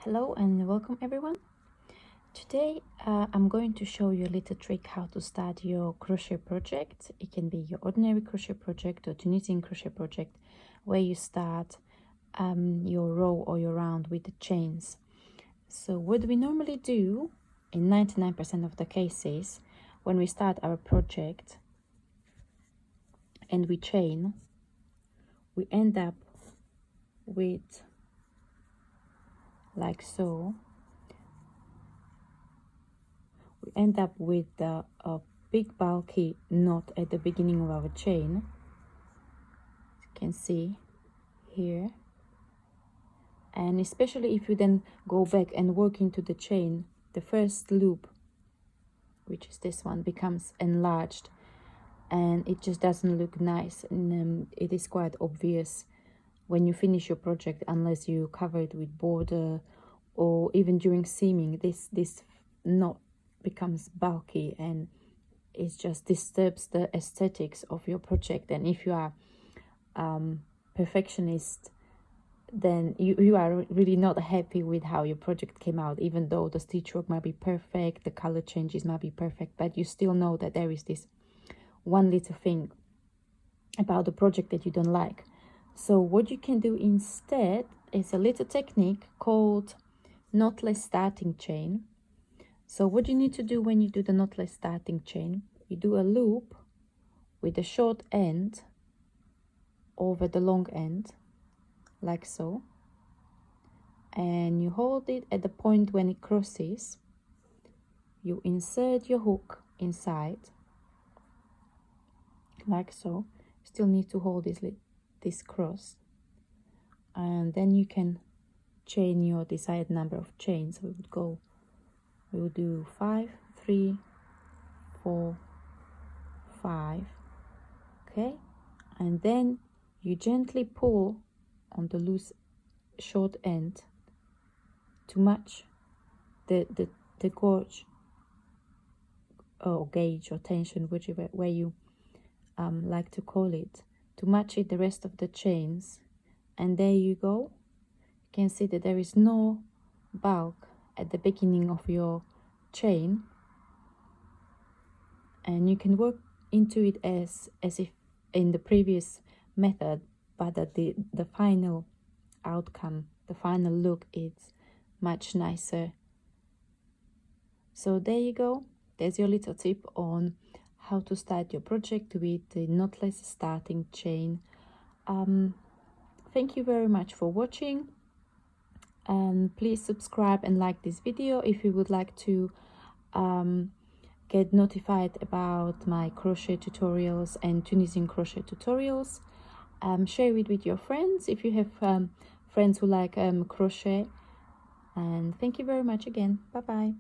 Hello and welcome everyone. Today I'm going to show you a little trick how to start your crochet project. It can be your ordinary crochet project or Tunisian crochet project where you start your row or your round with the chains. So what we normally do in 99% of the cases when we start our project and we chain, we end up with like so. We end up with a big bulky knot at the beginning of our chain, as you can see here. And especially if you then go back and work into the chain, the first loop, which is this one, becomes enlarged and it just doesn't look nice, and it is quite obvious when you finish your project, unless you cover it with border, or even during seaming, this knot becomes bulky and it just disturbs the aesthetics of your project. And if you are perfectionist, then you are really not happy with how your project came out, even though the stitch work might be perfect, the color changes might be perfect, but you still know that there is this one little thing about the project that you don't like. So what you can do instead is a little technique called knotless starting chain. So what you need to do when you do the knotless starting chain, you do a loop with the short end over the long end, like so, and you hold it at the point when it crosses. You insert your hook inside, like so. Still need to hold this cross, and then you can chain your desired number of chains. We will do 5, 3, 4, 5, okay, and then you gently pull on the loose short end to match the gauge or gauge or tension, whichever way you like to call it, to match it the rest of the chains. And there you go. You can see that there is no bulk at the beginning of your chain, and you can work into it as if in the previous method, but that the final outcome, the final look, is much nicer. So there you go. There's your little tip on how to start your project with the knotless starting chain. Thank you very much for watching, and please subscribe and like this video if you would like to get notified about my crochet tutorials and Tunisian crochet tutorials. Share it with your friends if you have friends who like crochet, and thank you very much again. Bye bye.